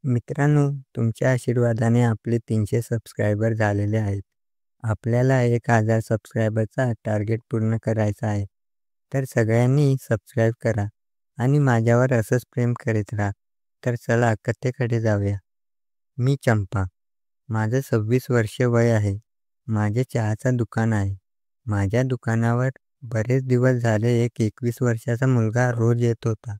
मित्रांनो, तुमच्या आशीर्वादाने आपले 300 सबस्क्रायबर झालेले आहेत. आपल्याला 1000 सबस्क्रायबरचा टार्गेट पूर्ण करायचा आहे. तर सगळ्यांनी सबस्क्राईब करा आणि माझ्यावर असंच प्रेम करीत राहा. तर चला कथेकडे जाऊया. मी चंपा. माझं 26 वर्ष वय आहे. माझे चहाचं दुकान आहे. माझ्या दुकानावर बरेच दिवस झाले एक 21 वर्षाचा मुलगा रोज येत होता.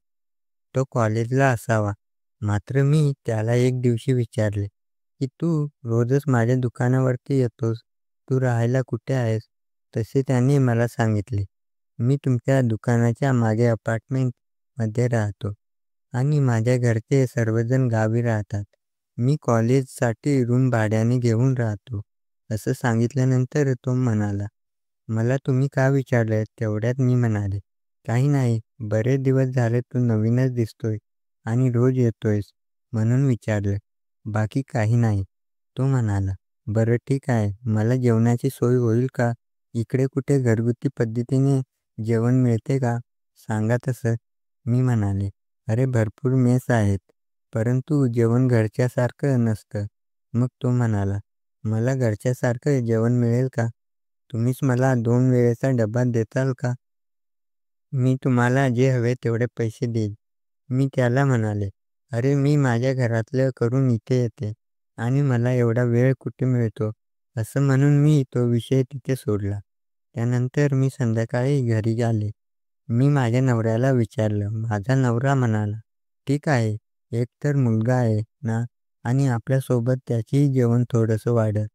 तो कॉलेजला असावा. मात्र मी त्याला एक दिवशी विचारले, की "तू रोजच माझ्या दुकानावरती येतोस. तू राहायला कुठे आहेस?" तसे त्याने मला सांगितले, "मी तुमच्या दुकानाच्या मागे अपार्टमेंटमध्ये राहतो आणि माझ्या घरचे सर्वजण गावी राहतात. मी कॉलेजसाठी रूम भाड्याने घेऊन राहतो." असं सांगितल्यानंतर तो म्हणाला, "मला तुम्ही का विचारलं?" तेवढ्यात मी म्हणाले, "काही नाही, बरेच दिवस झाले तू नवीनच दिसतोय आणि रोज येतोयस म्हणून विचारलं. बाकी काही नाही." तो म्हणाला, "बरं ठीक आहे, मला जेवणाची सोय होईल का? इकडे कुठे घरगुती पद्धतीने जेवण मिळते का? सांगा तसं." मी म्हणाले, "अरे भरपूर मेस आहेत, परंतु जेवण घरच्यासारखं नसतं." मग तो म्हणाला, "मला घरच्यासारखं जेवण मिळेल का? तुम्हीच मला 2 वेळेचा डबा देताल का? मी तुम्हाला जे हवे तेवढे पैसे देईन." मी त्याला म्हणाले, "अरे मी माझ्या घरातलं करून इथे येते आणि मला एवढा वेळ कुठे मिळतो." असं म्हणून मी तो विषय तिथे सोडला. त्यानंतर मी संध्याकाळी घरी आले. मी माझ्या नवऱ्याला विचारलं. माझा नवरा म्हणाला, "ठीक आहे, एक तर मुलगा आहे ना आणि आपल्यासोबत त्याचेही जेवण थोडंसं वाढेल."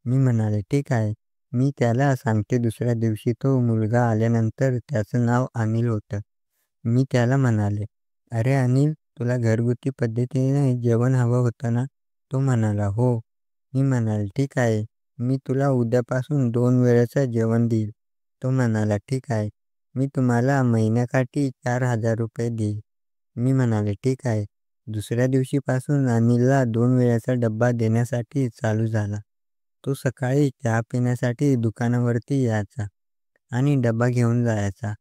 मी म्हणाले, "ठीक आहे, मी त्याला सांगते." दुसऱ्या दिवशी तो मुलगा आल्यानंतर त्याचं नाव अनिल होतं. मी त्याला म्हणाले, "अरे अनिल, तुला घरगुती पद्धतीने जेवण हवं होतं ना?" तो म्हणाला, "हो." मी म्हणाले, "ठीक आहे, मी तुला उद्यापासून 2 वेळेचं जेवण देईल." तो म्हणाला, "ठीक आहे, मी तुम्हाला महिन्याकाठी ₹4000 देईल." मी म्हणाले, "ठीक आहे." दुसऱ्या दिवशीपासून अनिलला 2 वेळेचा डब्बा देण्यासाठी चालू झाला. तो सकाळी चहा पिण्यासाठी दुकानावरती यायचा आणि डबा घेऊन जायचा.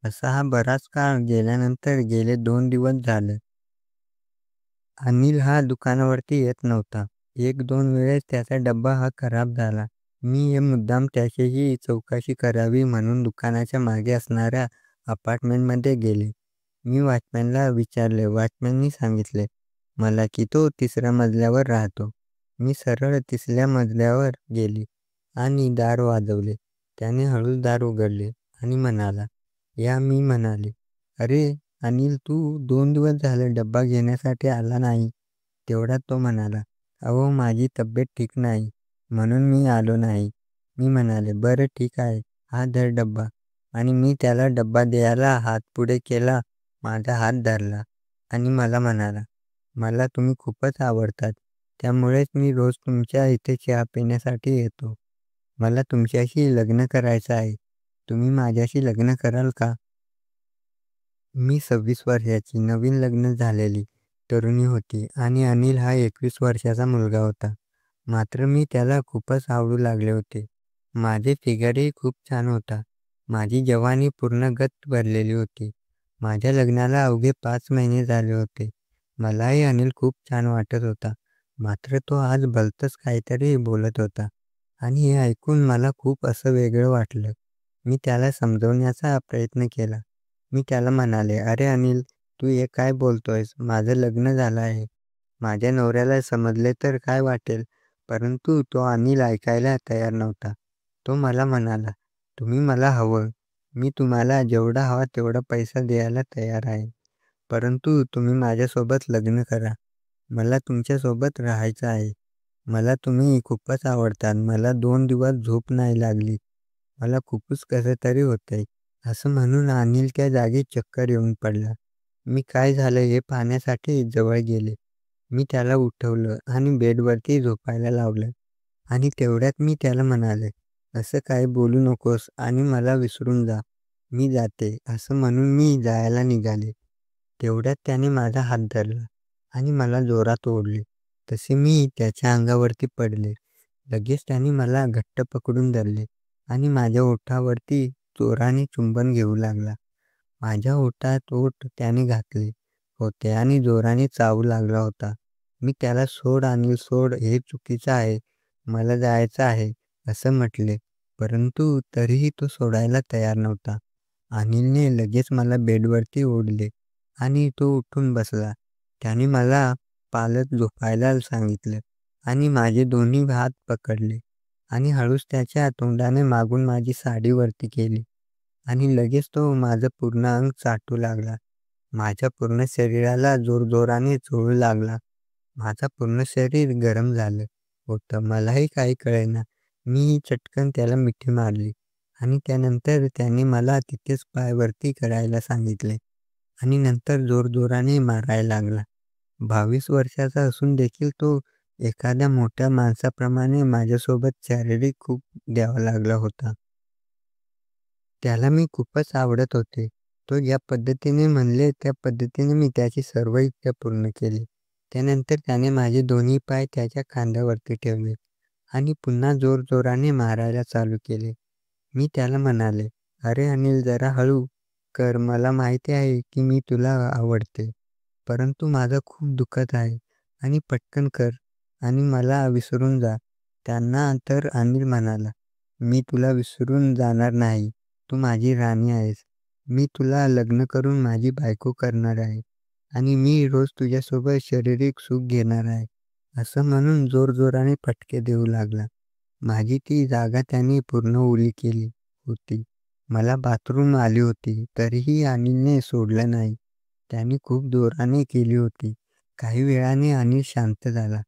असा हा बराच काळ गेल्यानंतर गेले 2 दिवस झाले. अनिल हा दुकानावरती येत नव्हता. 1-2 वेळेस त्याचा डब्बा हा खराब झाला. मी हे मुद्दाम त्याच्याशी चौकशी करावी म्हणून दुकानाच्या मागे असणाऱ्या अपार्टमेंटमध्ये गेले. मी वॉचमॅनला विचारले. वॉचमॅननी सांगितले मला की तो 3ऱ्या मजल्यावर राहतो. मी सरळ 3ऱ्या मजल्यावर गेले आणि दार वाजवले. त्याने हळूच दार उघडले आणि म्हणाला, "या." मी म्हणाले, "अरे अनिल, तू 2 दिवस झाले डब्बा घेण्यासाठी आला नाही." तेवढ्यात तो म्हणाला, "अहो माझी तब्येत ठीक नाही म्हणून मी आलो नाही." मी म्हणाले, "बरं ठीक आहे, हा धर डब्बा." आणि मी त्याला डब्बा द्यायला हात पुढे केला. माझा हात धरला आणि मला म्हणाला, "मला तुम्ही खूपच आवडतात. त्यामुळेच मी रोज तुमच्या इथे चहा पिण्यासाठी येतो. मला तुमच्याशी लग्न करायचं आहे. तुम्ही माझ्याशी लग्न कराल का?" मी 26 वर्षाची नवीन लग्न झालेली तरुणी होती आणि अनिल हा 21 वर्षाचा मुलगा होता. मात्र मी त्याला खूपच आवडू लागले होते. माझे फिगरही खूप छान होता. माझी जवानी पूर्ण गत भरलेली होती. माझ्या लग्नाला अवघे 5 महिने झाले होते. मलाही अनिल खूप छान वाटत होता. मात्र तो आज भलतंच काहीतरी बोलत होता आणि हे ऐकून मला खूप असं वेगळं वाटलं. मी त्याला समजवण्याचा प्रयत्न केला. मी त्याला म्हणाले, "अरे अनिल, तू हे काय बोलतोयस? माझं लग्न झालं आहे. माझ्या नवऱ्याला समजले तर काय वाटेल?" परंतु तो अनिल ऐकायला तयार नव्हता. तो मला म्हणाला, "तुम्ही मला हवं. मी तुम्हाला जेवढा हवा तेवढा पैसा द्यायला तयार आहे. परंतु तुम्ही माझ्यासोबत लग्न करा. मला तुमच्यासोबत राहायचं आहे. मला तुम्ही खूपच आवडतात. मला 2 दिवस झोप नाही लागली. मला खूपच कसं तरी होतंय." असं म्हणून अनिल त्या जागी चक्कर येऊन पडला. मी काय झालं हे पाहण्यासाठी जवळ गेले. मी त्याला उठवलं आणि बेडवरती झोपायला लावलं आणि तेवढ्यात मी त्याला म्हणाले, "असं काही बोलू नकोस आणि मला विसरून जा. मी जाते." असं म्हणून मी जायला निघाले. तेवढ्यात त्याने माझा हात धरला आणि मला जोरात ओढले. तसे मी त्याच्या अंगावरती पडले. लगेच त्याने मला घट्ट पकडून धरले आणि माझ्या ओठावरती जोराने चुंबन घेऊ लागला. माझ्या ओठात ओठ त्याने घातले होते आणि जोराने चावू लागला होता. मी त्याला "सोड अनिल सोड, हे चुकीचं आहे. मला जायचं आहे," असं म्हटले. परंतु तरीही तो सोडायला तयार नव्हता. अनिलने लगेच मला बेडवरती ओढले आणि तो उठून बसला. त्याने मला पालत झोपायला सांगितलं आणि माझे दोन्ही हात पकडले आणि हळूच त्याच्या तोंडाने मागून माझी साडी वरती केली आणि लगेच तो माझं पूर्ण अंग चाटू लागला. माझ्या पूर्ण शरीराला जोरजोराने चोळू लागला. माझं पूर्ण शरीर गरम झालं होतं. मलाही काही कळेना. मी चटकन त्याला मिठी मारली आणि त्यानंतर त्याने मला तिथेच पाय करायला सांगितले आणि नंतर जोरजोराने मारायला लागला. 22 वर्षाचा असून देखील तो एखाद्या मोठ्या माणसाप्रमाणे माझ्यासोबत शारीरिक खूप द्यावा लागला होता. त्याला मी खूपच आवडत होते. तो ज्या पद्धतीने म्हणले त्या पद्धतीने मी त्याची सर्व इच्छा पूर्ण केली. त्यानंतर त्याने माझे दोन्ही पाय त्याच्या खांद्यावरती ठेवले आणि पुन्हा जोरजोराने मारायला चालू केले. मी त्याला म्हणाले, "अरे अनिल जरा हळू कर. मला माहिती आहे की मी तुला आवडते. परंतु माझं खूप दुखत आहे आणि पटकन कर आणि मला विसरून जा." त्यांना तर अनिल म्हणाला, "मी तुला विसरून जाणार नाही. तू माझी राणी आहेस. मी तुला लग्न करून माझी बायको करणार आहे आणि मी रोज तुझ्यासोबत शारीरिक सुख घेणार आहे." असं म्हणून जोरजोराने फटके देऊ लागला. माझी ती जागा त्याने पूर्ण ओली केली होती. मला बाथरूम आली होती, तरीही अनिलने सोडलं नाही. त्याने खूप जोराने केली होती. काही वेळाने अनिल शांत झाला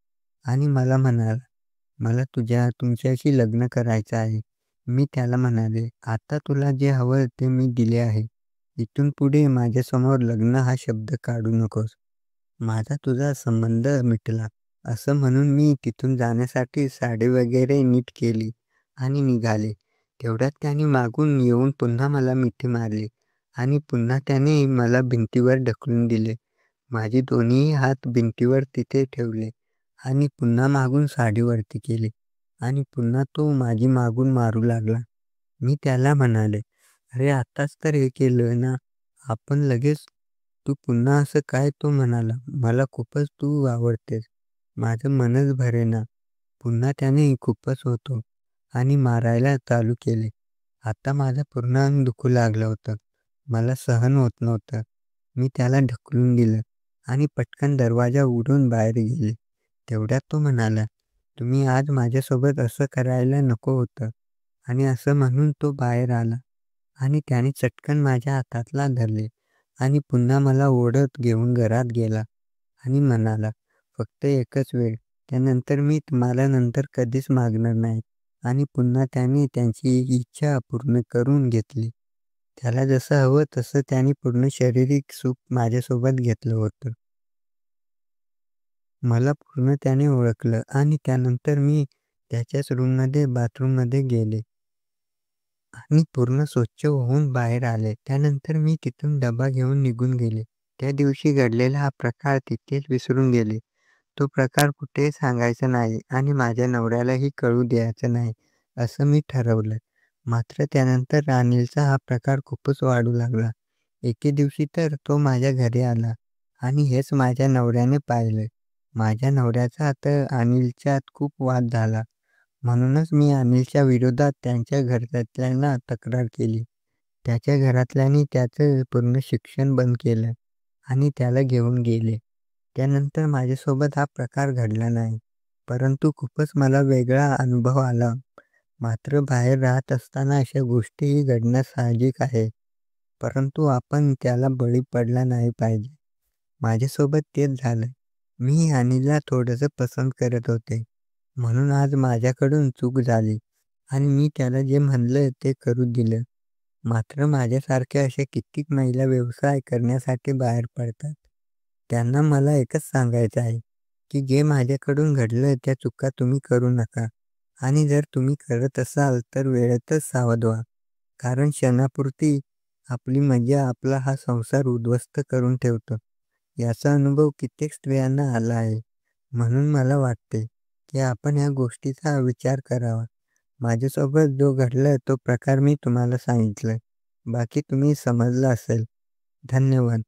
आणि मला म्हणाला, "मला तुमच्याशी लग्न करायचं आहे." मी त्याला म्हणाले, "आता तुला जे हवं ते मी दिले आहे. इथून पुढे माझ्यासमोर लग्न हा शब्द काढू नकोस. माझा तुझा संबंध मिटला." असं म्हणून मी तिथून जाण्यासाठी साडी वगैरे नीट केली आणि निघाले. तेवढ्यात त्याने मागून येऊन पुन्हा मला मिठी मारली आणि पुन्हा त्याने मला भिंतीवर ढकलून दिले. माझे दोन्ही हात भिंतीवर तिथे ठेवले आणि पुन्हा मागून साडी वरती केली आणि पुन्हा तो माझी मागून मारू लागला. मी त्याला म्हणाले, "अरे आत्ताच तर हे केलं ना, आपण लगेच तू पुन्हा असं काय?" तो म्हणाला, "मला खूपच तू आवडतेस." माझं मनच भरेना. पुन्हा त्याने खूपच होतो आणि मारायला चालू केले. आता माझं पूर्ण अंग दुखू लागलं होतं. मला सहन होत नव्हतं. मी त्याला ढकलून दिलं आणि पटकन दरवाजा उघडून बाहेर गेले. तेवढ्यात तो म्हणाला, "तुम्ही आज माझ्यासोबत असं करायला नको होतं." आणि असं म्हणून तो बाहेर आला आणि त्याने चटकन माझ्या हाताला धरले आणि पुन्हा मला ओढत घेऊन घरात गेला आणि म्हणाला, "फक्त एकच वेळ, त्यानंतर मी तुम्हाला नंतर कधीच मागणार नाही." आणि पुन्हा त्याने त्यांची इच्छा पूर्ण करून घेतली. त्याला जसं हवं तसं त्याने पूर्ण शारीरिक सुख माझ्यासोबत घेतलं होतं. मला पूर्ण त्याने ओळखलं आणि त्यानंतर मी त्याच्याच बाथरूममध्ये गेले आणि पूर्ण स्वच्छ होऊन बाहेर आले. त्यानंतर मी तिथून डबा घेऊन निघून गेले. त्या दिवशी घडलेला हा प्रकार तिथेच विसरून गेले. तो प्रकार कुठेही सांगायचा नाही आणि माझ्या नवऱ्यालाही कळू द्यायचं नाही, असं मी ठरवलं. मात्र त्यानंतर अनिलचा हा प्रकार खूपच वाढू लागला. एके दिवशी तर तो माझ्या घरी आला आणि हेच माझ्या नवऱ्याने पाहिलं. माझ्या नवऱ्याचा तर अनिलच्यात खूप वाद झाला. म्हणूनच मी अनिलच्या विरोधात त्यांच्या घरातल्यांना तक्रार केली. त्याच्या घरातल्यांनी त्याचं पूर्ण शिक्षण बंद केलं आणि त्याला घेऊन गेले. त्यानंतर माझ्यासोबत हा प्रकार घडला नाही. परंतु खूपच मला वेगळा अनुभव आला. मात्र बाहेर राहत असताना अशा गोष्टीही घडणं साहजिक आहे. परंतु आपण त्याला बळी पडला नाही पाहिजे. माझ्यासोबत तेच झालं. मी अनिलला थोडंसं पसंत करत होते. म्हणून आज माझ्याकडून चूक झाली आणि मी त्याला जे म्हणलं ते करू दिलं. मात्र माझ्यासारख्या अशा कित्येक महिला व्यवसाय करण्यासाठी बाहेर पडतात. त्यांना मला एकच सांगायचं आहे, की जे माझ्याकडून घडलं त्या चुका तुम्ही करू नका आणि जर तुम्ही करत असाल तर वेळेतच सावध व्हा. कारण क्षणापुरती आपली मजा आपला हा संसार उद्ध्वस्त करून ठेवतो. याचा अनुभव कित्येक स्त्रियांना आला आहे. म्हणून मला वाटते, की आपण ह्या गोष्टीचा विचार करावा. माझ्यासोबत जो घडला तो प्रकार मी तुम्हाला सांगितलं. बाकी तुम्ही समजलं असेल. धन्यवाद.